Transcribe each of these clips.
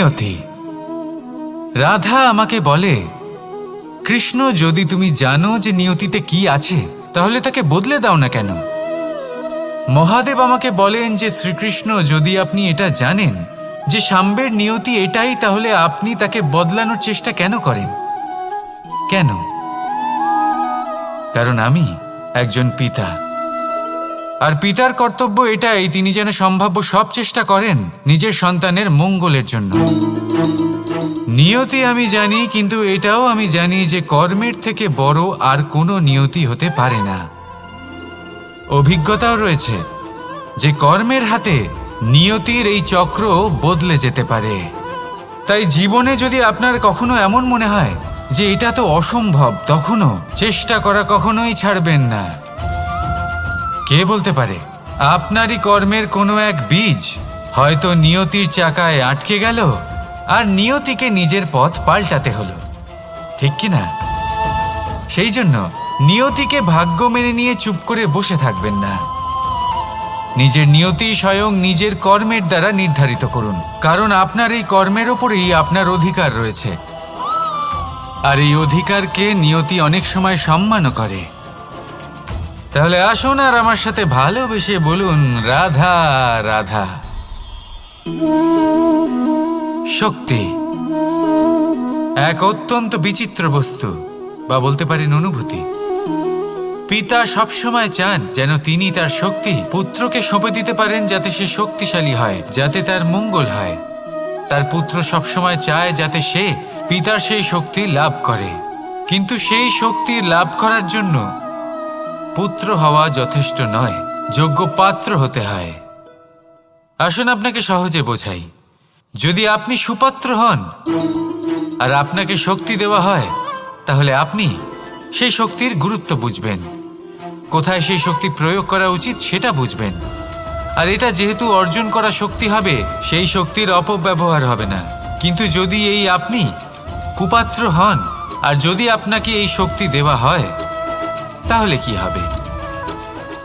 নিয়তি। রাধা আমাকে বলে, কৃষ্ণ, যদি তুমি জানো যে নিয়তিতে কি আছে তাহলে তাকে বদলে দাও না কেন? মহাদেব আমাকে বলেন যে শ্রীকৃষ্ণ, যদি আপনি এটা জানেন যে সাম্বের নিয়তি এটাই, তাহলে আপনি তাকে বদলানোর চেষ্টা কেন করেন? কেন? কারণ আমি একজন পিতা, আর পিতার কর্তব্য এটাই, তিনি যেন সম্ভাব্য সব চেষ্টা করেন নিজের সন্তানের মঙ্গলের জন্য। নিয়তি আমি জানি, কিন্তু এটাও আমি জানি যে কর্মের থেকে বড় আর কোনো নিয়তি হতে পারে না। অভিজ্ঞতাও রয়েছে যে কর্মের হাতে নিয়তির এই চক্র বদলে যেতে পারে। তাই জীবনে যদি আপনার কখনো এমন মনে হয় যে এটা তো অসম্ভব, তখনও চেষ্টা করা কখনোই ছাড়বেন না। কে বলতে পারে আপনারই কর্মের কোনো এক বীজ হয়তো নিয়তির চাকায় আটকে গেল আর নিয়তিকে নিজের পথ পাল্টাতে হলো, ঠিক কি না? সেই জন্য নিয়তিকে ভাগ্য মেনে নিয়ে চুপ করে বসে থাকবেন না। নিজের নিয়তি স্বয়ং নিজের কর্মের দ্বারা নির্ধারিত করুন, কারণ আপনার এই কর্মের ওপরেই আপনার অধিকার রয়েছে। আর এই অধিকারকে নিয়তি অনেক সময় সম্মানও করে। তাহলে আসুন আর আমার সাথে ভালোবেসে বলুন, রাধা রাধা। শক্তি এক অত্যন্ত বিচিত্র বস্তু, বা বলতে পারেন অনুভূতি। পিতা সবসময় চান যেন তিনি তার শক্তি পুত্রকে সঁপে দিতে পারেন, যাতে সে শক্তিশালী হয়, যাতে তার মঙ্গল হয়। তার পুত্র সবসময় চায় যাতে সে পিতার সেই শক্তি লাভ করে, কিন্তু সেই শক্তি লাভ করার জন্য পুত্র হওয়া যথেষ্ট নয়, যোগ্য পাত্র হতে হয়। আসুন আপনাকে সহজে বোঝাই। যদি আপনি সুপাত্র হন আর আপনাকে শক্তি দেওয়া হয়, তাহলে আপনি সেই শক্তির গুরুত্ব বুঝবেন, কোথায় সেই শক্তি প্রয়োগ করা উচিত সেটা বুঝবেন। আর এটা যেহেতু অর্জন করা শক্তি হবে, সেই শক্তির অপব্যবহার হবে না। কিন্তু যদি এই আপনি কুপাত্র হন আর যদি আপনাকে এই শক্তি দেওয়া হয়, তাহলে কি হবে?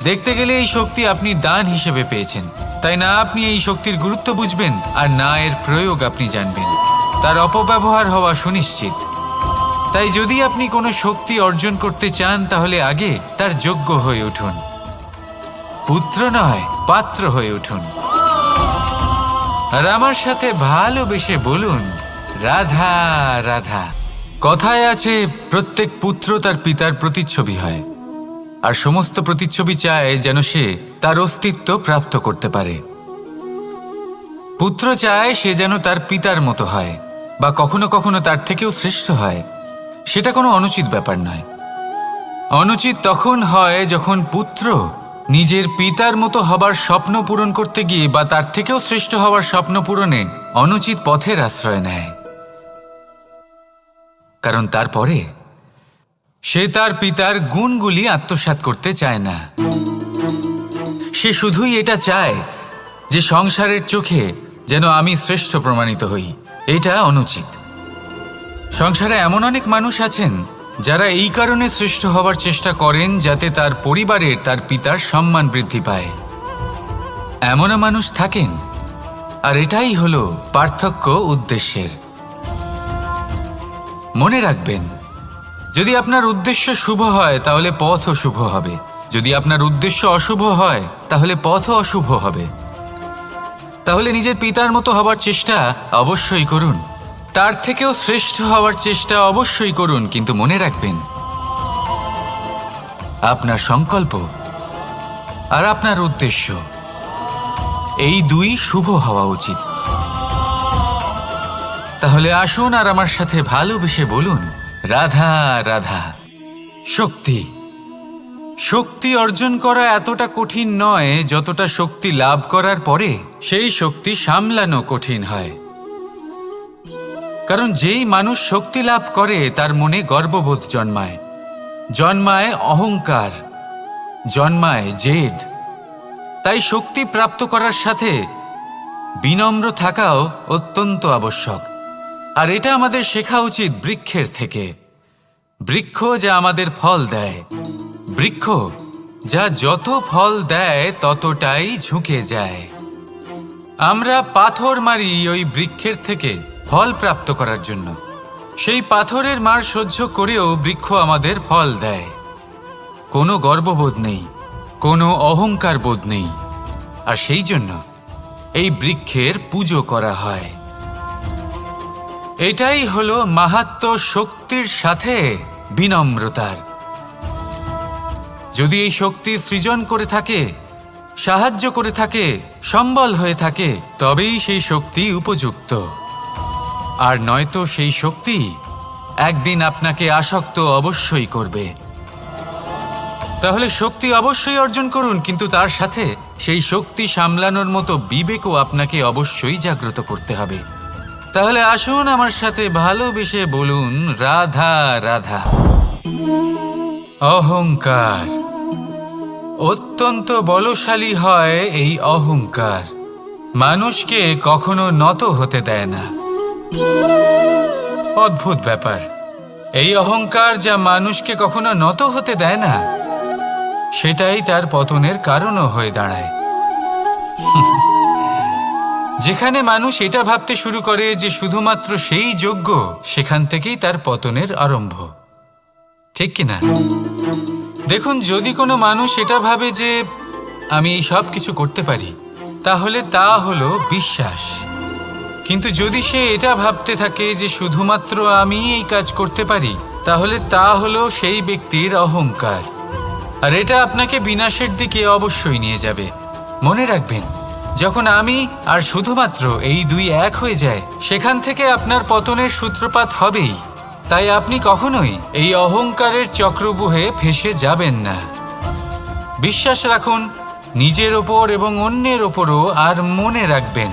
দেখতে গেলে এই শক্তি আপনি দান হিসেবে পেয়েছেন, তাই না আপনি এই শক্তির গুরুত্ব বুঝবেন আর না এর প্রয়োগ আপনি জানবেন। তার অপব্যবহার হওয়া সুনিশ্চিত। তাই যদি আপনি কোনো শক্তি অর্জন করতে চান, তাহলে আগে তার যোগ্য হয়ে উঠুন। পুত্র নয়, পাত্র হয়ে উঠুন। আর আমার সাথে ভালোবেসে বলুন, রাধা রাধা। কথায় আছে, প্রত্যেক পুত্র তার পিতার প্রতিচ্ছবি হয়, আর সমস্ত প্রতিচ্ছবি চায় যেন সে তার অস্তিত্ব প্রাপ্ত করতে পারে। পুত্র চায় সে যেন তার পিতার মতো হয়, বা কখনো কখনো তার থেকেও শ্রেষ্ঠ হয়। সেটা কোনো অনুচিত ব্যাপার নয়। অনুচিত তখন হয় যখন পুত্র নিজের পিতার মতো হবার স্বপ্ন পূরণ করতে গিয়ে বা তার থেকেও শ্রেষ্ঠ হওয়ার স্বপ্ন পূরণে অনুচিত পথের আশ্রয় নেয়। কারণ তারপরে সে তার পিতার গুণগুলি আত্মসাৎ করতে চায় না। সে শুধুই এটা চায় যে সংসারের চোখে যেন আমি শ্রেষ্ঠ প্রমাণিত হই। এটা অনুচিত। সংসারে এমন অনেক মানুষ আছেন যারা এই কারণে শ্রেষ্ঠ হবার চেষ্টা করেন যাতে তার পরিবারের তার পিতার সম্মান বৃদ্ধি পায়। এমনও মানুষ থাকেন, আর এটাই হলো পার্থক্য উদ্দেশ্যের। মনে রাখবেন, যদি আপনার উদ্দেশ্য শুভ হয় তাহলে পথও শুভ হবে, যদি আপনার উদ্দেশ্য অশুভ হয় তাহলে পথও অশুভ হবে। তাহলে নিজের পিতার মতো হবার চেষ্টা অবশ্যই করুন, তার থেকেও শ্রেষ্ঠ হওয়ার চেষ্টা অবশ্যই করুন, কিন্তু মনে রাখবেন আপনার সংকল্প আর আপনার উদ্দেশ্য এই দুই শুভ হওয়া উচিত। তাহলে আসুন আর আমার সাথে ভালোবেসে বলুন, রাধা রাধা। শক্তি শক্তি অর্জন করা এতটা কঠিন নয় যতটা শক্তি লাভ করার পরে সেই শক্তি সামলানো কঠিন হয়। কারণ যেই মানুষ শক্তি লাভ করে তার মনে গর্ববোধ জন্মায়, জন্মায় অহংকার, জন্মায় জেদ। তাই শক্তি প্রাপ্ত করার সাথে বিনম্র থাকাও অত্যন্ত আবশ্যক। আর এটা আমাদের শেখা উচিত বৃক্ষের থেকে। বৃক্ষ যা আমাদের ফল দেয়, বৃক্ষ যা যত ফল দেয় ততটাই ঝুঁকে যায়। আমরা পাথর মারি ওই বৃক্ষের থেকে ফল প্রাপ্ত করার জন্য। সেই পাথরের মার সহ্য করেও বৃক্ষ আমাদের ফল দেয়। কোনো গর্ববোধ নেই, কোনো অহংকার বোধ নেই, আর সেই জন্য এই বৃক্ষের পুজো করা হয়। এটাই হলো মাহাত্ম্য শক্তির সাথে বিনম্রতার। যদি এই শক্তি সৃজন করে থাকে, সাহায্য করে থাকে, সম্বল হয়ে থাকে, তবেই সেই শক্তি উপযুক্ত। আর নয়তো সেই শক্তি একদিন আপনাকে আসক্ত অবশ্যই করবে। তাহলে শক্তি অবশ্যই অর্জন করুন, কিন্তু তার সাথে সেই শক্তি সামলানোর মতো বিবেকও আপনাকে অবশ্যই জাগ্রত করতে হবে। তাহলে আসুন আমার সাথে ভালোবেসে বলুন, রাধা রাধা। অহংকার অত্যন্ত বলশালী হয়। এই অহংকার মানুষকে কখনো নত হতে দেয় না। অদ্ভুত ব্যাপার, এই অহংকার যা মানুষকে কখনো নত হতে দেয় না, সেটাই তার পতনের কারণও হয়ে দাঁড়ায়। যেখানে মানুষ এটা ভাবতে শুরু করে যে শুধুমাত্র সেই যোগ্য, সেখান থেকেই তার পতনের আরম্ভ। ঠিক কিনা? দেখুন, যদি কোনো মানুষ এটা ভাবে যে আমি এই সব কিছু করতে পারি, তাহলে তা হলো বিশ্বাস। কিন্তু যদি সে এটা ভাবতে থাকে যে শুধুমাত্র আমি এই কাজ করতে পারি, তাহলে তা হলো সেই ব্যক্তির অহংকার। আর এটা আপনাকে বিনাশের দিকে অবশ্যই নিয়ে যাবে। মনে রাখবেন, যখন আমি আর শুধুমাত্র এই দুই এক হয়ে যায়, সেখান থেকে আপনার পতনের সূত্রপাত হবেই। তাই আপনি কখনোই এই অহংকারের চক্রব্যূহে ফেঁসে যাবেন না। বিশ্বাস রাখুন নিজের ওপর এবং অন্যের ওপরও। আর মনে রাখবেন,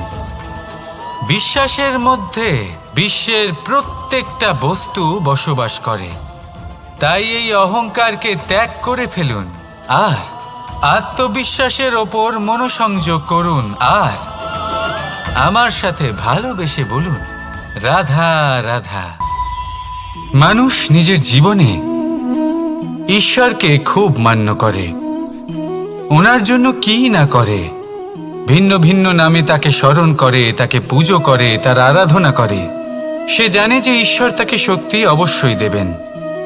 বিশ্বাসের মধ্যে বিশ্বের প্রত্যেকটা বস্তু বসবাস করে। তাই এই অহংকারকে ত্যাগ করে ফেলুন আর আত্মবিশ্বাসের ওপর মনোসংযোগ করুন। আর আমার সাথে ভালোবেসে বলুন, রাধা রাধা। মানুষ নিজের জীবনে ঈশ্বরকে খুব মান্য করে। ওনার জন্য কি না করে, ভিন্ন ভিন্ন নামে তাকে স্মরণ করে, তাকে পুজো করে, তার আরাধনা করে। সে জানে যে ঈশ্বর তাকে শক্তি অবশ্যই দেবেন,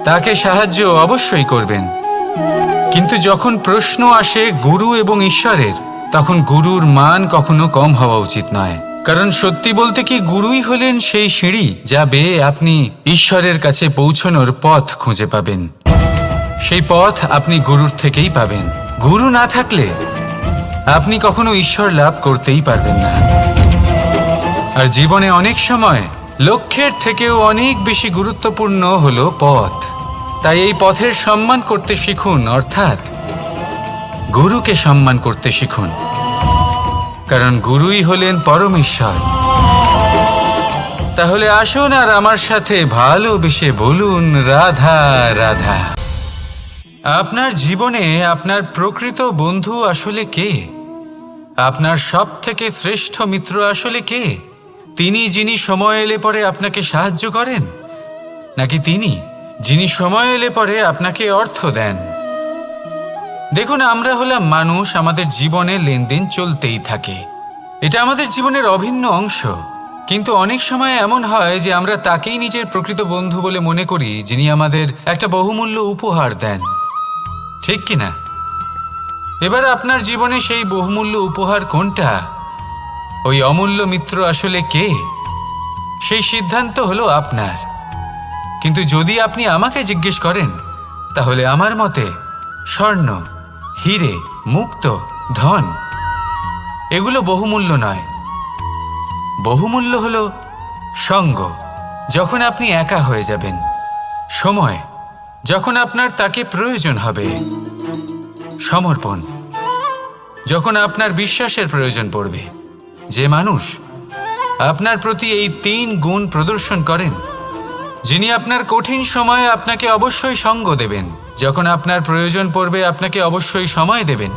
তাকে সাহায্য অবশ্যই করবেন। কিন্তু যখন প্রশ্ন আসে গুরু এবং ঈশ্বরের, তখন গুরুর মান কখনো কম হওয়া উচিত নয়। কারণ সত্যি বলতে কি, গুরুই হলেন সেই সিঁড়ি যা বেয়ে আপনি ঈশ্বরের কাছে পৌঁছানোর পথ খুঁজে পাবেন। সেই পথ আপনি গুরুর থেকেই পাবেন। গুরু না থাকলে আপনি কখনো ঈশ্বর লাভ করতেই পারবেন না। আর জীবনে অনেক সময় লক্ষ্যের থেকেও অনেক বেশি গুরুত্বপূর্ণ হলো পথ। তাই এই পথের সম্মান করতে শিখুন, অর্থাৎ গুরুকে সম্মান করতে শিখুন। কারণ গুরুই হলেন পরমেশ্বর। তাহলে আসুন আর আমার সাথে ভালোবেসে বলুন, রাধা রাধা। আপনার জীবনে আপনার প্রকৃত বন্ধু আসলে কে? আপনার সব থেকে শ্রেষ্ঠ মিত্র আসলে কে? তিনি যিনি সময় এলে পরে আপনাকে সাহায্য করেন, নাকি তিনি যিনি সময় এলে পরে আপনাকে অর্থ দেন? দেখুন, আমরা হলাম মানুষ, আমাদের জীবনে লেনদেন চলতেই থাকে। এটা আমাদের জীবনের অভিন্ন অংশ। কিন্তু অনেক সময় এমন হয় যে আমরা তাকেই নিজের প্রকৃত বন্ধু বলে মনে করি, যিনি আমাদের একটা বহুমূল্য উপহার দেন। ঠিক কিনা? এবার আপনার জীবনে সেই বহুমূল্য উপহার কোনটা, ওই অমূল্য মিত্র আসলে কে, সেই সিদ্ধান্ত হলো আপনার। কিন্তু যদি আপনি আমাকে জিজ্ঞেস করেন, তাহলে আমার মতে স্বর্ণ, হিরে, মুক্ত, ধন এগুলো বহুমূল্য নয়। বহুমূল্য হলো সঙ্গ, যখন আপনি একা হয়ে যাবেন, সময়, যখন আপনার তাকে প্রয়োজন হবে, সমর্পণ, যখন আপনার বিশ্বাসের প্রয়োজন পড়বে। যে মানুষ আপনার প্রতি এই 3 গুণ প্রদর্শন করেন, যিনি আপনার কঠিন সময়ে আপনাকে অবশ্যই সঙ্গ দেবেন, যখন আপনার প্রয়োজন পড়বে আপনাকে অবশ্যই সময় দেবেন,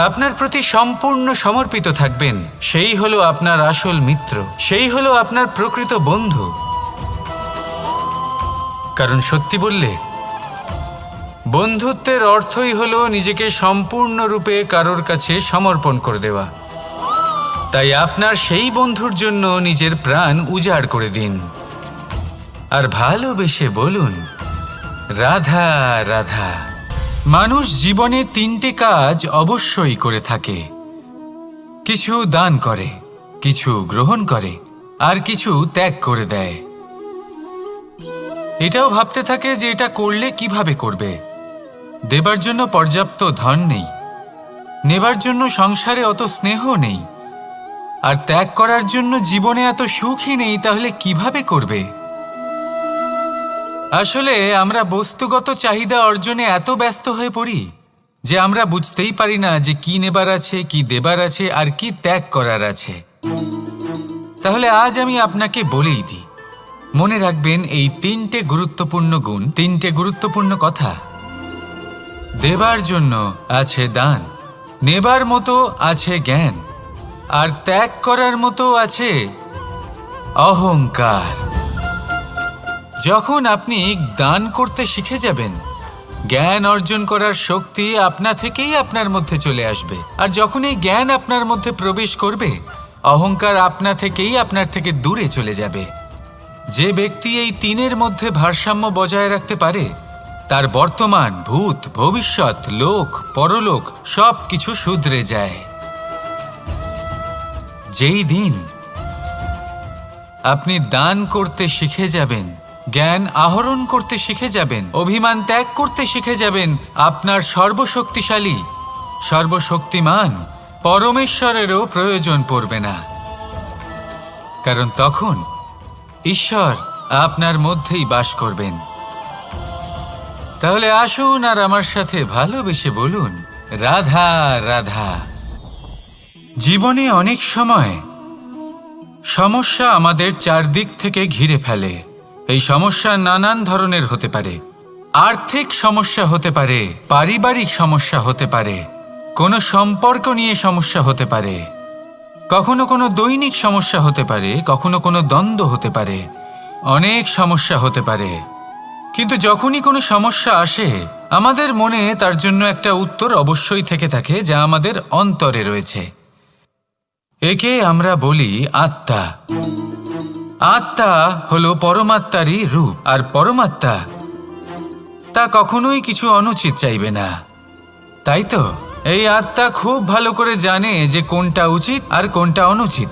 আপনার প্রতি সম্পূর্ণ সমর্পিত থাকবেন, সেই হলো আপনার আসল মিত্র, সেই হলো আপনার প্রকৃত বন্ধু। কারণ সত্যি বললে, বন্ধুত্বের অর্থই হলো নিজেকে সম্পূর্ণরূপে কারোর কাছে সমর্পণ করে দেওয়া। তাই আপনার সেই বন্ধুর জন্য নিজের প্রাণ উজাড় করে দিন আর ভালোবেসে বলুন, রাধা রাধা। মানুষ জীবনে 3টে কাজ অবশ্যই করে থাকে, কিছু দান করে, কিছু গ্রহণ করে, আর কিছু ত্যাগ করে দেয়। এটাও ভাবতে থাকে যে এটা করলে কিভাবে করবে। দেবার জন্য পর্যাপ্ত ধন নেই, নেবার জন্য সংসারে অত স্নেহ নেই, আর ত্যাগ করার জন্য জীবনে এত সুখই নেই, তাহলে কিভাবে করবে? আসলে আমরা বস্তুগত চাহিদা অর্জনে এত ব্যস্ত হয়ে পড়ি যে আমরা বুঝতেই পারি না যে কি নেবার আছে, কি দেবার আছে, আর কি ত্যাগ করার আছে। তাহলে আজ আমি আপনাকে বলেই দিই, মনে রাখবেন এই 3টে গুরুত্বপূর্ণ গুণ, 3টে গুরুত্বপূর্ণ কথা। দেবার জন্য আছে দান, নেবার মতো আছে জ্ঞান, আর ত্যাগ করার মতো আছে অহংকার। যখন আপনি দান করতে শিখে যাবেন, জ্ঞান অর্জন করার শক্তি আপনা থেকেই আপনার মধ্যে চলে আসবে। আর যখন এই জ্ঞান আপনার মধ্যে প্রবেশ করবে, অহংকার আপনা থেকেই আপনার থেকে দূরে চলে যাবে। যে ব্যক্তি এই 3-এর মধ্যে ভারসাম্য বজায় রাখতে পারে, তার বর্তমান, ভূত, ভবিষ্যৎ, লোক, পরলোক সব কিছু শুধরে যায়। যেই দিন আপনি দান করতে শিখে যাবেন, জ্ঞান আহরণ করতে শিখে যাবেন, অভিমান ত্যাগ করতে শিখে যাবেন, আপনার সর্বশক্তিশালী, সর্বশক্তিমান পরমেশ্বরেরও প্রয়োজন পড়বে না। কারণ তখন ঈশ্বর আপনার মধ্যেই বাস করবেন। তাহলে আসুন আর আমার সাথে ভালোবেসে বলুন, রাধা রাধা। জীবনে অনেক সময় সমস্যা আমাদের চারদিক থেকে ঘিরে ফেলে। এই সমস্যা নানান ধরনের হতে পারে। আর্থিক সমস্যা হতে পারে, পারিবারিক সমস্যা হতে পারে, কোনো সম্পর্ক নিয়ে সমস্যা হতে পারে, কখনো কোনো দৈনিক সমস্যা হতে পারে, কখনো কোনো দ্বন্দ্ব হতে পারে, অনেক সমস্যা হতে পারে। কিন্তু যখনই কোনো সমস্যা আসে, আমাদের মনে তার জন্য একটা উত্তর অবশ্যই থেকে থাকে, যা আমাদের অন্তরে রয়েছে। একে আমরা বলি আত্মা। আত্মা হলো পরমাত্মারই রূপ, আর পরমাত্মা তা কখনোই কিছু অনুচিত চাইবে না, তাই তো? এই আত্মা খুব ভালো করে জানে যে কোনটা উচিত আর কোনটা অনুচিত।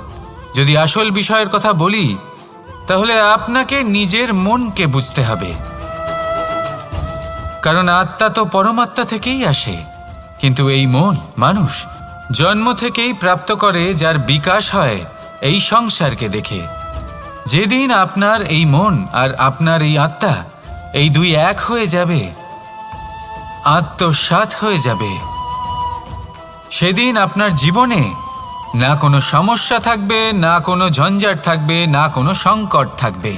যদি আসল বিষয়ের কথা বলি, তাহলে আপনাকে নিজের মনকে বুঝতে হবে। কারণ আত্মা তো পরমাত্মা থেকেই আসে, কিন্তু এই মন মানুষ জন্ম থেকেই প্রাপ্ত করে, যার বিকাশ হয় এই সংসারকে দেখে। যেদিন আপনার এই মন আর আপনার এই আত্মা, এই দুই এক হয়ে যাবে, আত্মসাৎ হয়ে যাবে, সেদিন আপনার জীবনে না কোনো সমস্যা থাকবে, না কোনো ঝঞ্ঝাট থাকবে, না কোনো সংকট থাকবে।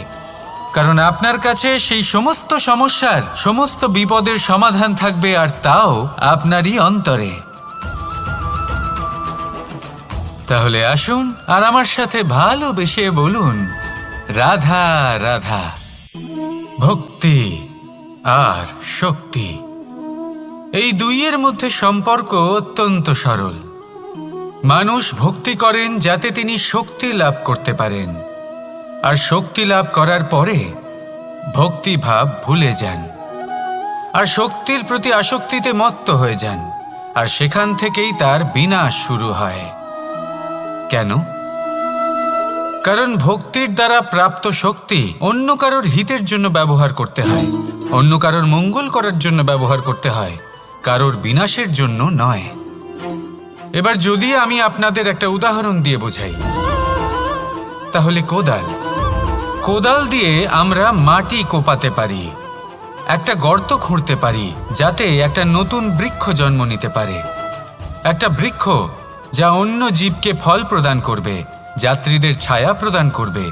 কারণ আপনার কাছে সেই সমস্ত সমস্যার, সমস্ত বিপদের সমাধান থাকবে, আর তাও আপনারই অন্তরে। তাহলে আসুন আর আমার সাথে ভালোবেসে বলুন, রাধা রাধা। ভক্তি আর শক্তি, এই দুইয়ের মধ্যে সম্পর্ক অত্যন্ত সরল। মানুষ ভক্তি করেন যাতে তিনি শক্তি লাভ করতে পারেন, আর শক্তি লাভ করার পরে ভক্তিভাব ভুলে যান, আর শক্তির প্রতি আসক্তিতে মত্ত হয়ে যান, আর সেখান থেকেই তার বিনাশ শুরু হয়। কেন? কারণ ভক্তির দ্বারা প্রাপ্ত শক্তি অন্য কারোর হিতের জন্য ব্যবহার করতে হয়, অন্য কারোর মঙ্গল করার জন্য ব্যবহার করতে হয়, কারোর বিনাশের জন্য নয়। এবার যদি আমি আপনাদের একটা উদাহরণ দিয়ে বোঝাই, তাহলে কোদাল দিয়ে আমরা মাটি কোপাতে পারি, একটা গর্ত খুঁড়তে পারি, যাতে একটা নতুন বৃক্ষ জন্ম নিতে পারে, একটা বৃক্ষ যা অন্য জীবকে ফল প্রদান করবে, যাত্রীদের ছায়া প্রদান করবে।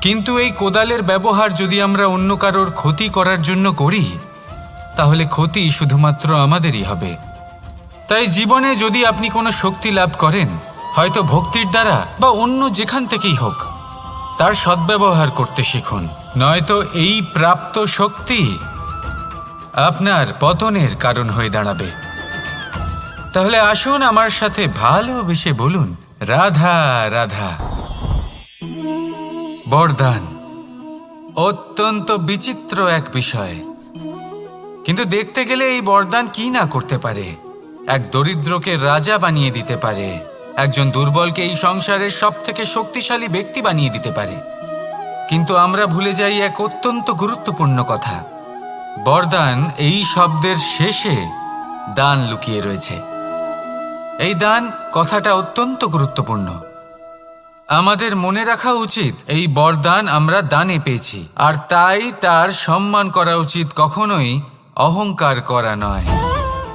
কিন্তু এই কোদালের ব্যবহার যদি আমরা অন্য কারোর ক্ষতি করার জন্য করি, তাহলে ক্ষতি শুধুমাত্র আমাদেরই হবে। তাই জীবনে যদি আপনি কোনো শক্তি লাভ করেন, হয়তো ভক্তির দ্বারা বা অন্য যেখান থেকেই হোক, তার সদ্ব্যবহার করতে শিখুন, নয়তো এই প্রাপ্ত শক্তি আপনার পতনের কারণ হয়ে দাঁড়াবে। তাহলে আসুন আমার সাথে ভালোবেসে বলুন, রাধা রাধা। বরদান অত্যন্ত বিচিত্র এক বিষয়, কিন্তু দেখতে গেলে এই বরদান কি না করতে পারে। এক দরিদ্রকে রাজা বানিয়ে দিতে পারে, একজন দুর্বলকে এই সংসারের সব থেকে শক্তিশালী ব্যক্তি বানিয়ে দিতে পারে। কিন্তু আমরা ভুলে যাই এক অত্যন্ত গুরুত্বপূর্ণ কথা। বরদান এই শব্দের শেষে দান লুকিয়ে রয়েছে। এই দান কথাটা অত্যন্ত গুরুত্বপূর্ণ। আমাদের মনে রাখা উচিত এই বরদান আমরা দানে পেয়েছি, আর তাই তার সম্মান করা উচিত, কখনোই অহংকার করা নয়।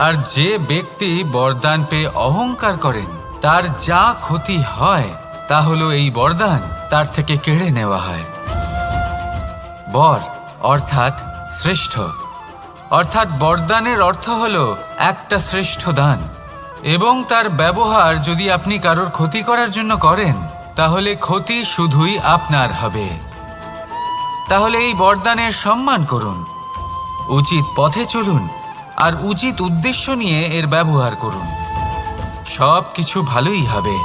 আর যে ব্যক্তি বরদান পেয়ে অহংকার করেন তার যা ক্ষতি হয় তা হলো এই বরদান তার থেকে কেড়ে নেওয়া হয়। বর অর্থাৎ শ্রেষ্ঠ, অর্থাৎ বরদানের অর্থ হলো একটা শ্রেষ্ঠ দান, এবং তার ব্যবহার যদি আপনি কারোর ক্ষতি করার জন্য করেন তাহলে ক্ষতি শুধুই আপনার হবে। তাহলে এই বরদানের সম্মান করুন, উচিত পথে চলুন, আর উচিত উদ্দেশ্য নিয়ে এর ব্যবহার করুন, সব কিছু ভালোই হবে।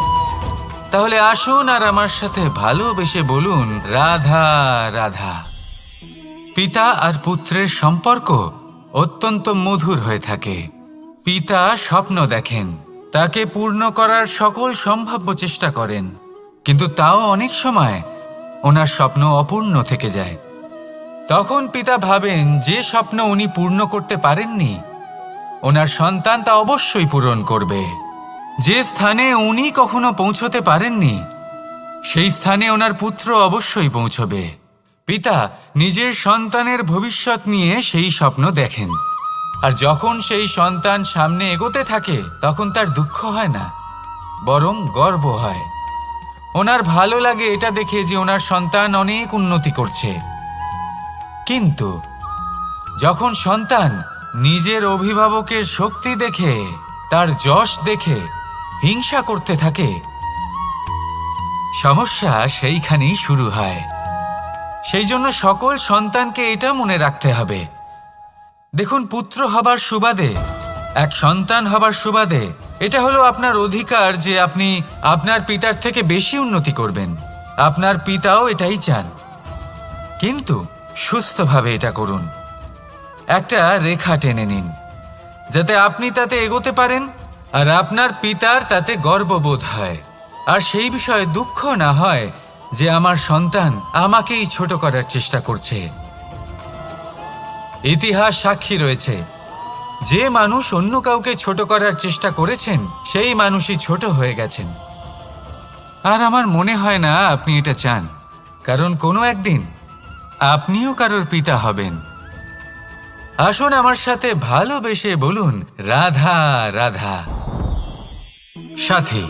তাহলে আসুন আর আমার সাথে ভালোবেসে বলুন রাধা রাধা। পিতা আর পুত্রের সম্পর্ক অত্যন্ত মধুর হয়ে থাকে। পিতা স্বপ্ন দেখেন, তাকে পূর্ণ করার সকল সম্ভাব্য চেষ্টা করেন, কিন্তু তাও অনেক সময় ওনার স্বপ্ন অপূর্ণ থেকে যায়। তখন পিতা ভাবেন যে স্বপ্ন উনি পূর্ণ করতে পারেননি ওনার সন্তান তা অবশ্যই পূরণ করবে। যে স্থানে উনি কখনো পৌঁছতে পারেননি সেই স্থানে ওনার পুত্র অবশ্যই পৌঁছবে। পিতা নিজের সন্তানের ভবিষ্যৎ নিয়ে সেই স্বপ্ন দেখেন, আর যখন সেই সন্তান সামনে এগোতে থাকে তখন তার দুঃখ হয় না, বরং গর্ব হয়। ওনার ভালো লাগে এটা দেখে যে ওনার সন্তান অনেক উন্নতি করছে। কিন্তু যখন সন্তান নিজের অভিভাবকের শক্তি দেখে, তার যশ দেখে হিংসা করতে থাকে, সমস্যা সেইখানেই শুরু হয়। সেই জন্য সকল সন্তানকে এটা মনে রাখতে হবে, দেখুন, পুত্র হবার সুবাদে, এক সন্তান হবার সুবাদে এটা হলো আপনার অধিকার যে আপনি আপনার পিতার থেকে বেশি উন্নতি করবেন। আপনার পিতাও এটাই চান, কিন্তু সুস্থভাবে এটা করুন। একটা রেখা টেনে নিন যাতে আপনি তাতে এগোতে পারেন আর আপনার পিতার তাতে গর্ববোধ হয়, আর সেই বিষয়ে দুঃখ না হয় যে আমার সন্তান আমাকেই ছোট করার চেষ্টা করছে। ইতিহাস সাক্ষী রয়েছে, যে মানুষ অন্য কাউকে ছোট করার চেষ্টা করেছেন সেই মানুষই ছোট হয়ে গেছেন। আর আমার মনে হয় না আপনি এটা চান, কারণ কোনো একদিন আপনিও কারোর পিতা হবেন। আসুন আমার সাথে ভালোবেসে বলুন রাধা রাধা। সাথী,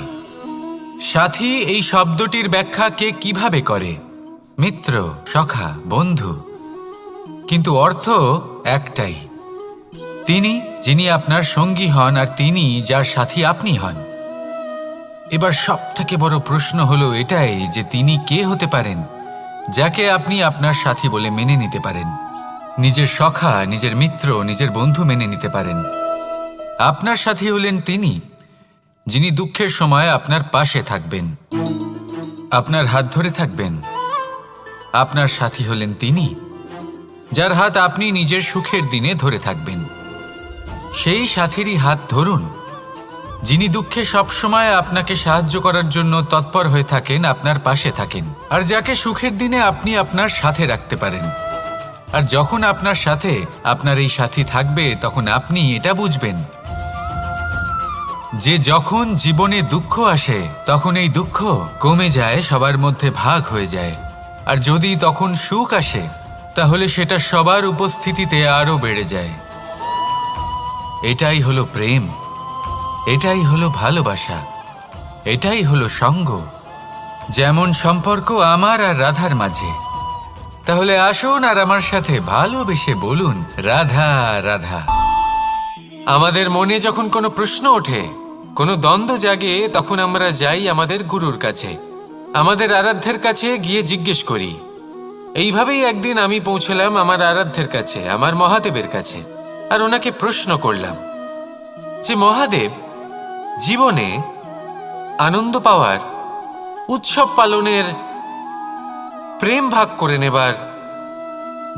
সাথী এই শব্দটির ব্যাখ্যা কে কিভাবে করে? মিত্র, সখা, বন্ধু, কিন্তু অর্থ একটাই। তিনি যিনি আপনার সঙ্গী হন আর তিনি যার সাথী আপনি হন। এবার সব থেকে বড় প্রশ্ন হলো এটাই যে তিনি কে হতে পারেন যাকে আপনি আপনার সাথী বলে মেনে নিতে পারেন, নিজের সখা, নিজের মিত্র, নিজের বন্ধু মেনে নিতে পারেন। আপনার সাথী হলেন তিনি যিনি দুঃখের সময় আপনার পাশে থাকবেন, আপনার হাত ধরে থাকবেন। আপনার সাথী হলেন তিনি যার হাত আপনি নিজের সুখের দিনে ধরে থাকবেন। সেই সাথীরই হাত ধরুন যিনি দুঃখে সবসময় আপনাকে সাহায্য করার জন্য তৎপর হয়ে থাকেন, আপনার পাশে থাকেন, আর যাকে সুখের দিনে আপনি আপনার সাথে রাখতে পারেন। আর যখন আপনার সাথে আপনার এই সাথী থাকবে তখন আপনি এটা বুঝবেন যে যখন জীবনে দুঃখ আসে তখন এই দুঃখ কমে যায়, সবার মধ্যে ভাগ হয়ে যায়। আর যদি তখন সুখ আসে তাহলে সেটা সবার উপস্থিতিতে আরো বেড়ে যায়। এটাই হলো প্রেম, এটাই হলো ভালোবাসা, এটাই হলো সঙ্গ, যেমন সম্পর্ক আমার আর রাধার মাঝে। তাহলে আসুন আর আমার সাথে ভালোবেসে বলুন রাধা রাধা। আমাদের মনে যখন কোনো প্রশ্ন ওঠে, কোনো দ্বন্দ্ব জাগে, তখন আমরা যাই আমাদের গুরুর কাছে, আমাদের আরাধ্যের কাছে গিয়ে জিজ্ঞেস করি। এইভাবেই একদিন আমি পৌঁছলাম আমার আরাধ্যের কাছে, আমার মহাদেবের কাছে, আর ওনাকে প্রশ্ন করলাম যে মহাদেব, জীবনে আনন্দ পাওয়ার, উৎসব পালনের, প্রেম ভাগ করে নেবার,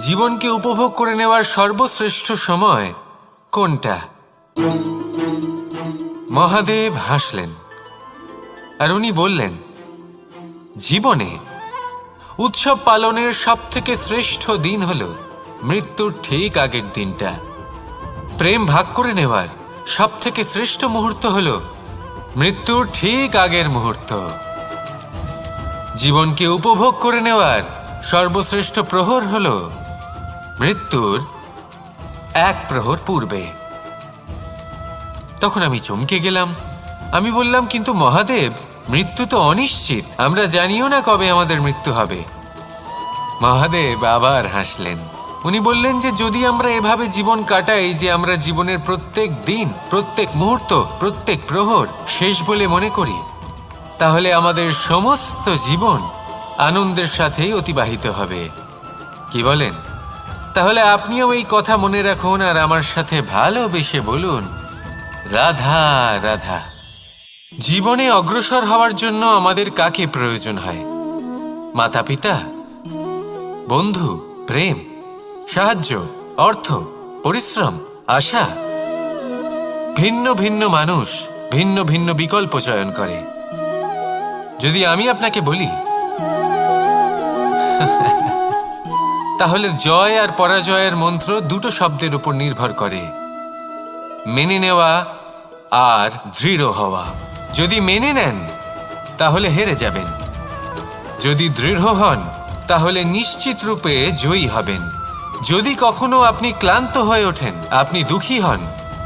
জীবনকে উপভোগ করে নেওয়ার সর্বশ্রেষ্ঠ সময় কোনটা? মহাদেব হাসলেন আর উনি বললেন, জীবনে উৎসব পালনের সবথেকে শ্রেষ্ঠ দিন হল মৃত্যুর ঠিক আগের দিনটা। প্রেম ভাগ করে নেওয়ার সবথেকে শ্রেষ্ঠ মুহূর্ত হল মৃত্যুর ঠিক আগের মুহূর্ত। জীবনকে উপভোগ করে নেওয়ার সর্বশ্রেষ্ঠ প্রহর হল মৃত্যুর এক প্রহর পূর্বে। তখন আমি চমকে গেলাম। আমি বললাম, কিন্তু মহাদেব, মৃত্যু তো অনিশ্চিত, আমরা জানিও না কবে আমাদের মৃত্যু হবে। মহাদেব আবার হাসলেন। উনি বললেন যে যদি আমরা এভাবে জীবন কাটাই যে আমরা জীবনের প্রত্যেক দিন, প্রত্যেক মুহূর্ত, প্রত্যেক প্রহর শেষ বলে মনে করি, তাহলে আমাদের সমস্ত জীবন আনন্দের সাথেই অতিবাহিত হবে। কি বলেন? তাহলে আপনিও এই কথা মনে রাখুন আর আমার সাথে ভালোবেসে বলুন, রাধা রাধা। জীবনে অগ্রসর হওয়ার জন্য আমাদের কাকে প্রয়োজন হয়? মাতা পিতা, বন্ধু, প্রেম, সাহায্য, অর্থ, পরিশ্রম, আশা। ভিন্ন ভিন্ন মানুষ ভিন্ন ভিন্ন বিকল্প চয়ন করে। যদি আমি আপনাকে বলি, তাহলে জয় আর পরাজয়ের মন্ত্র দুটো শব্দের উপর নির্ভর করে, মেনে নেওয়া আর দৃঢ় হওয়া। যদি মেনে নেন তাহলে হেরে যাবেন, যদি দৃঢ় হন তাহলে নিশ্চিত রূপে জয়ী হবেন। যদি কখনো আপনি ক্লান্ত হয়ে ওঠেন, আপনি দুঃখী হন,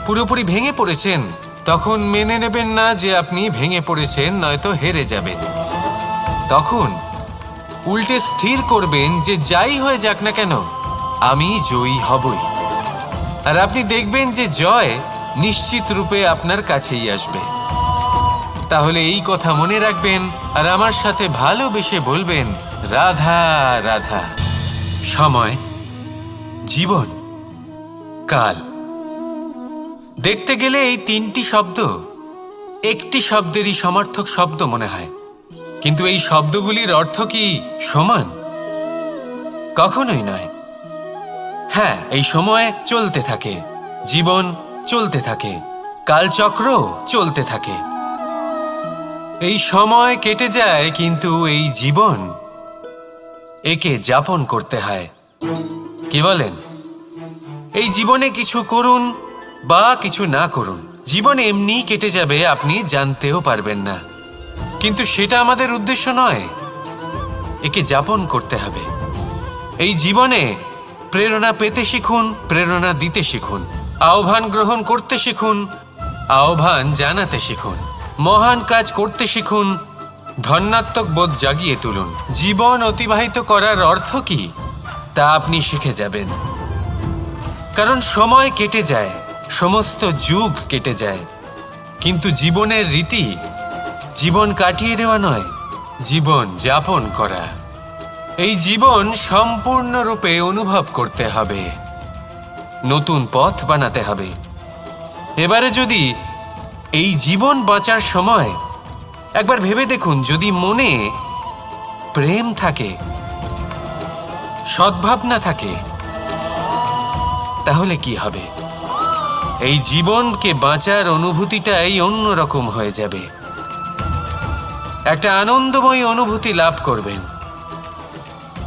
পুরোপুরি ভেঙে পড়েছেন, তখন মেনে নেবেন না যে আপনি ভেঙে পড়েছেন, নয়তো হেরে যাবেন। তখন উল্টে স্থির করবেন যে যাই হয়ে যাক না কেন, আমি জয়ী হবই। আর আপনি দেখবেন যে জয় নিশ্চিত রূপে আপনার কাছেই আসবে। তাহলে এই কথা মনে রাখবেন আর আমার সাথে ভালোবেসে বলবেন, রাধা রাধা। সময়, জীবন, কাল। দেখতে গেলে এই তিনটি শব্দ একটি শব্দেরই সমার্থক শব্দ মনে হয়, কিন্তু এই শব্দগুলির অর্থ কি সমান? কখনোই নয়। হ্যাঁ, এই সময় চলতে থাকে, জীবন চলতে থাকে, কালচক্র চলতে থাকে। এই সময় কেটে যায়, কিন্তু এই জীবন, একে যাপন করতে হয়। কি বলেন? এই জীবনে কিছু করুন বা কিছু না করুন, জীবন এমনি কেটে যাবে, আপনি জানতেও পারবেন না। কিন্তু সেটা আমাদের উদ্দেশ্য নয়, একে যাপন করতে হবে। এই জীবনে প্রেরণা পেতে শিখুন, প্রেরণা দিতে শিখুন, আহ্বান গ্রহণ করতে শিখুন, আহ্বান জানাতে শিখুন, মহান কাজ করতে শিখুন, ধন্যাত্মক বোধ জাগিয়ে তুলুন। জীবন অতিবাহিত করার অর্থ কি তা আপনি শিখে যাবেন। কারণ সময় কেটে যায়, সমস্ত যুগ কেটে যায়, কিন্তু জীবনের রীতি জীবন কাটিয়ে দেওয়া নয়, জীবন যাপন করা। এই জীবন সম্পূর্ণরূপে অনুভব করতে হবে, নতুন পথ বানাতে হবে। এবারে যদি এই জীবন বাঁচার সময় একবার ভেবে দেখুন, যদি মনে প্রেম থাকে, সদ্ভাবনা থাকে, তাহলে কি হবে? এই জীবনকে বাঁচার অনুভূতিটাই অন্যরকম হয়ে যাবে, একটা আনন্দময় অনুভূতি লাভ করবেন।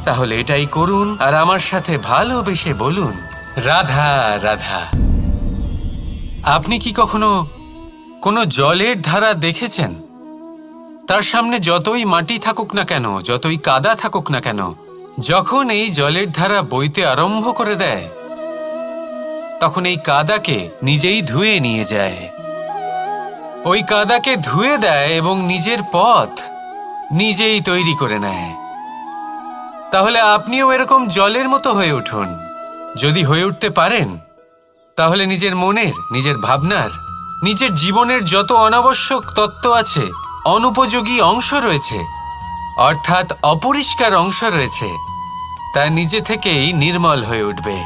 তাহলে এটাই করুন আর আমার সাথে ভালোবেসে বলুন, রাধা রাধা। আপনি কি কখনো কোনো জলের ধারা দেখেছেন? তার সামনে যতই মাটি থাকুক না কেন, যতই কাদা থাকুক না কেন, যখন এই জলের ধারা বইতে আরম্ভ করে দেয়, তখন এই কাদাকে নিজেই ধুয়ে নিয়ে যায়। ওই কাদাকে ধুয়ে দেয় এবং নিজের পথ নিজেই তৈরি করে নেয়। তাহলে আপনিও এরকম জলের মতো হয়ে উঠুন। যদি হয়ে উঠতে পারেন, তাহলে নিজের মনের, নিজের ভাবনার, নিজের জীবনের যত অনাবশ্যক তত্ত্ব আছে, অনুপযোগী অংশ রয়েছে, অর্থাৎ অপরিষ্কার অংশ রয়েছে, তা নিজে থেকেই নির্মল হয়ে উঠবে।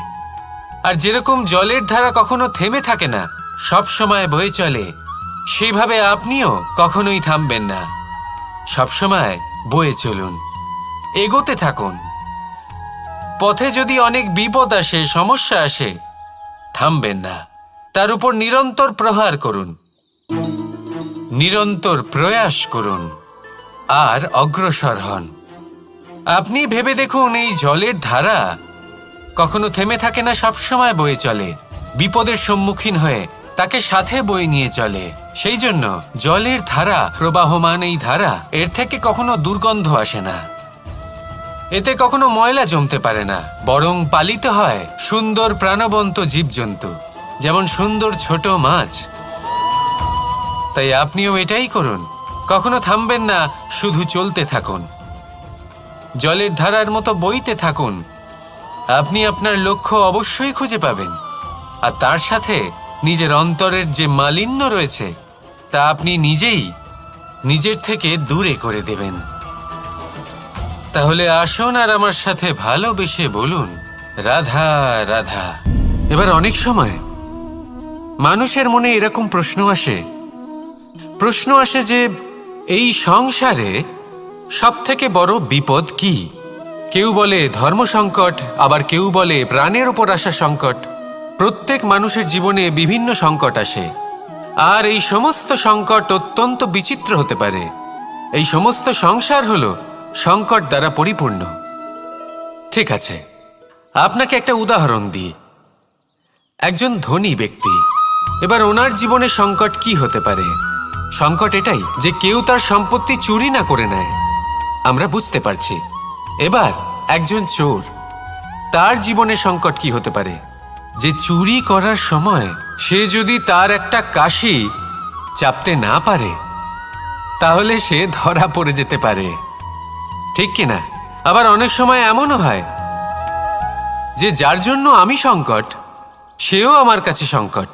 আর যেরকম জলের ধারা কখনো থেমে থাকে না, সব সময় বয়ে চলে, সেইভাবে আপনিও কখনোই থামবেন না। সবসময় বয়ে চলুন, এগোতে থাকুন। পথে যদি অনেক বিপদ আসে, সমস্যা আসে, থামবেন না, তার উপর নিরন্তর প্রহার করুন, নিরন্তর প্রয়াস করুন আর অগ্রসর হন। আপনি ভেবে দেখুন, এই জলের ধারা কখনো থেমে থাকে না, সবসময় বয়ে চলে, বিপদের সম্মুখীন হয়ে তাকে সাথে বয়ে নিয়ে চলে। সেই জন্য জলের ধারা, প্রবাহমান এই ধারা, এর থেকে কখনো দুর্গন্ধ আসে না, এতে কখনো ময়লা জমতে পারে না, বরং পালিত হয় সুন্দর প্রাণবন্ত জীবজন্তু, যেমন সুন্দর ছোট মাছ। তাই আপনিও এটাই করুন, কখনো থামবেন না, শুধু চলতে থাকুন, জলের ধারার মতো বইতে থাকুন। আপনি আপনার লক্ষ্য অবশ্যই খুঁজে পাবেন, আর তার সাথে নিজের অন্তরের যে মালিন্য রয়েছে তা আপনি নিজেই নিজের থেকে দূরে করে দেবেন। তাহলে আসুন আর আমার সাথে ভালোবেসে বলুন, রাধা রাধা। এবার অনেক সময় মানুষের মনে এরকম প্রশ্ন আসে যে এই সংসারে সবথেকে বড় বিপদ কি? কেউ বলে ধর্ম সংকট, আবার কেউ বলে প্রাণের উপর আসা সংকট। প্রত্যেক মানুষের জীবনে বিভিন্ন সংকট আসে, আর এই সমস্ত সংকট অত্যন্ত বিচিত্র হতে পারে। এই সমস্ত সংসার হলো সংকট দ্বারা পরিপূর্ণ। ঠিক আছে, আপনাকে একটা উদাহরণ দিই। একজন ধনী ব্যক্তি, এবার ওনার জীবনে সংকট কি হতে পারে? সংকট এটাই যে কেউ তার সম্পত্তি চুরি না করে নেয়, আমরা বুঝতে পারছি। এবার একজন চোর, তার জীবনে সংকট কি হতে পারে? যে চুরি করার সময় সে যদি তার একটা কাশি চাপতে না পারে, তাহলে সে ধরা পড়ে যেতে পারে, ঠিক কিনা? আবার অনেক সময় এমনও হয় যে যার জন্য আমি সংকট, সেও আমার কাছে সংকট।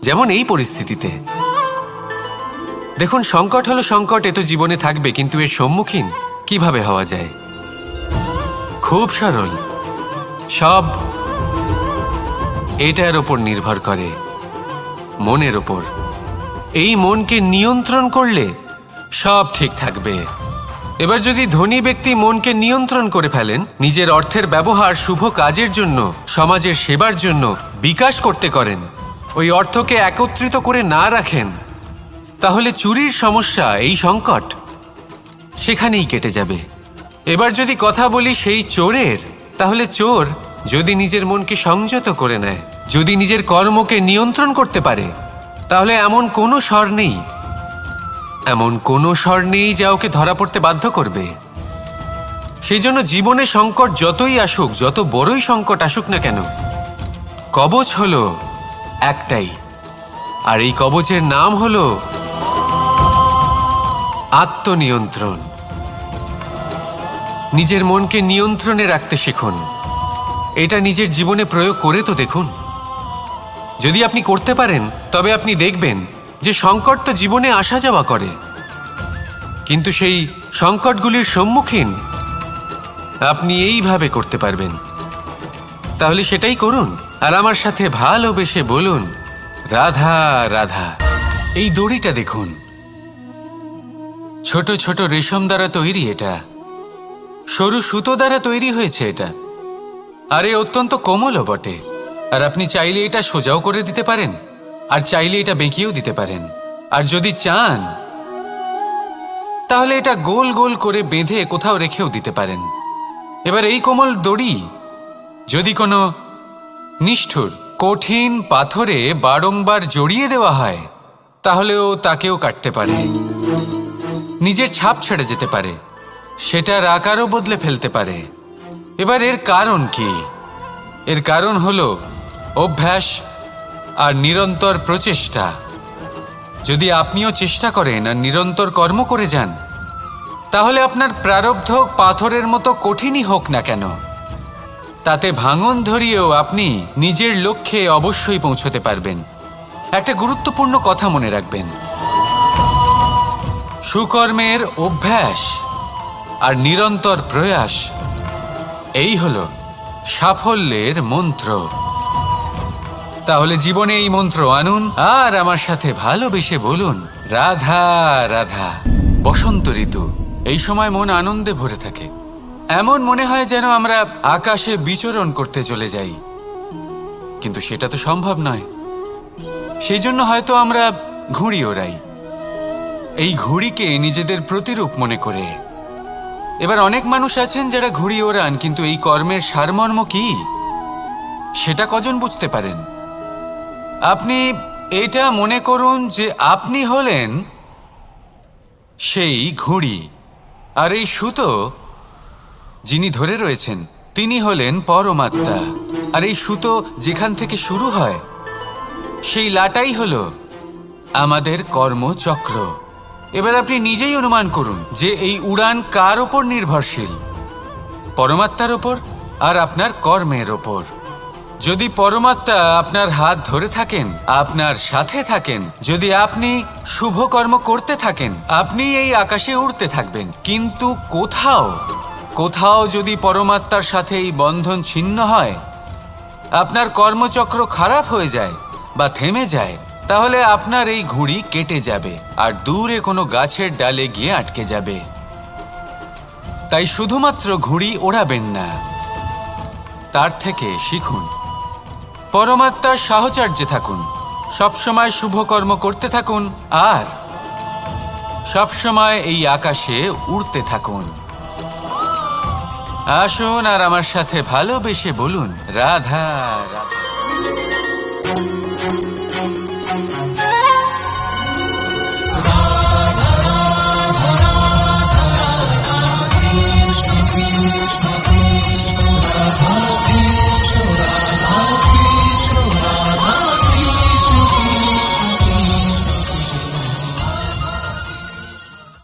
যেমন এই পরিস্থিতিতে দেখুন, সংকট হলো সংকট, এ তো জীবনে থাকবে, কিন্তু এর সম্মুখীন কিভাবে হওয়া যায়? খুব সরল, সব এটার ওপর নির্ভর করে, মনের ওপর। এই মনকে নিয়ন্ত্রণ করলে সব ঠিক থাকবে। এবার যদি ধনী ব্যক্তি মনকে নিয়ন্ত্রণ করে ফেলেন, নিজের অর্থের ব্যবহার শুভ কাজের জন্য, সমাজের সেবার জন্য বিকাশ করতে করেন, ওই অর্থকে একত্রিত করে না রাখেন, তাহলে চুরির সমস্যা, এই সংকট সেখানেই কেটে যাবে। এবার যদি কথা বলি সেই চোরের, তাহলে চোর যদি নিজের মনকে সংযত করে নেয়, যদি নিজের কর্মকে নিয়ন্ত্রণ করতে পারে, তাহলে এমন কোনো স্বর নেই, এমন কোনো স্বর নেই যা ওকে ধরা পড়তে বাধ্য করবে। সেই জন্য জীবনে সংকট যতই আসুক, যত বড়ই সংকট আসুক না কেন, কবচ হলো একটাই, আর এই কবচের নাম হলো আত্মনিয়ন্ত্রণ। নিজের মনকে নিয়ন্ত্রণে রাখতে শিখুন। এটা নিজের জীবনে প্রয়োগ করে তো দেখুন। যদি আপনি করতে পারেন, তবে আপনি দেখবেন যে সংকট তো জীবনে আসা যাওয়া করে, কিন্তু সেই সংকটগুলির সম্মুখীন আপনি এইভাবে করতে পারবেন। তাহলে সেটাই করুন, আর আমার সাথে ভালোবেসে বলুন, রাধা রাধা। এই দড়িটা দেখুন, ছোট ছোট রেশম দ্বারা তৈরি, এটা সরু সুতো দ্বারা তৈরি হয়েছে এটা, আর এ অত্যন্ত কোমলও বটে। আর আপনি চাইলে এটা সোজাও করে দিতে পারেন, আর চাইলে এটা বেঁকিয়েও দিতে পারেন, আর যদি চান তাহলে এটা গোল গোল করে বেঁধে কোথাও রেখেও দিতে পারেন। এবার এই কোমল দড়ি যদি কোনো নিষ্ঠুর কঠিন পাথরে বারংবার জড়িয়ে দেওয়া হয়, তাহলেও তাকেও কাটতে পারে, নিজের ছাপ ছেড়ে যেতে পারে, সেটার আকারও বদলে ফেলতে পারে। এবার এর কারণ কি? এর কারণ হলো অভ্যাস আর নিরন্তর প্রচেষ্টা। যদি আপনিও চেষ্টা করেন আর নিরন্তর কর্ম করে যান, তাহলে আপনার প্রারব্ধ পাথরের মতো কঠিনই হোক না কেন, তাতে ভাঙন ধরিয়েও আপনি নিজের লক্ষ্যে অবশ্যই পৌঁছতে পারবেন। একটা গুরুত্বপূর্ণ কথা মনে রাখবেন, সুকর্মের অভ্যাস আর নিরন্তর প্রয়াস, এই হলো সাফল্যের মন্ত্র। তাহলে জীবনে এই মন্ত্র আনুন আর আমার সাথে ভালোবেসে বলুন, রাধা রাধা। বসন্ত ঋতু, এই সময় মন আনন্দে ভরে থাকে। এমন মনে হয় যেন আমরা আকাশে বিচরণ করতে চলে যাই, কিন্তু সেটা তো সম্ভব নয়। সেই জন্য হয়তো আমরা ঘুড়ি ওড়াই, এই ঘুড়িকে নিজেদের প্রতিরূপ মনে করে। এবার অনেক মানুষ আছেন যারা ঘুড়ি ওড়ান, কিন্তু এই কর্মের সারমর্ম কি সেটা কজন বুঝতে পারেন? আপনি এটা মনে করুন যে আপনি হলেন সেই ঘুড়ি, আর এই সুতো যিনি ধরে রয়েছেন তিনি হলেন পরমাত্মা। আর এই সুতো যেখান থেকে শুরু হয় সেই লাটাই হলো আমাদের কর্মচক্র। এবার আপনি নিজেই অনুমান করুন যে এই উড়ান কার ওপর নির্ভরশীল? পরমাত্মার ওপর আর আপনার কর্মের ওপর। যদি পরমাত্মা আপনার হাত ধরে থাকেন, আপনার সাথে থাকেন, যদি আপনি শুভ কর্ম করতে থাকেন, আপনি এই আকাশে উড়তে থাকবেন। কিন্তু কোথাও যদি পরমাত্মার সাথে এই বন্ধন ছিন্ন হয়, আপনার কর্মচক্র খারাপ হয়ে যায় বা থেমে যায়, তাহলে আপনার এই ঘুড়ি কেটে যাবে আর দূরে কোনো গাছের ডালে গিয়ে আটকে যাবে। তাই শুধুমাত্র ঘুড়ি ওড়াবেন না, তার থেকে শিখুন, পরমাত্মার সাহচর্যে থাকুন, সবসময় শুভ কর্ম করতে থাকুন আর সবসময় এই আকাশে উড়তে থাকুন। আসুন আর আমার সাথে ভালোবেসে বলুন, রাধা রাধা।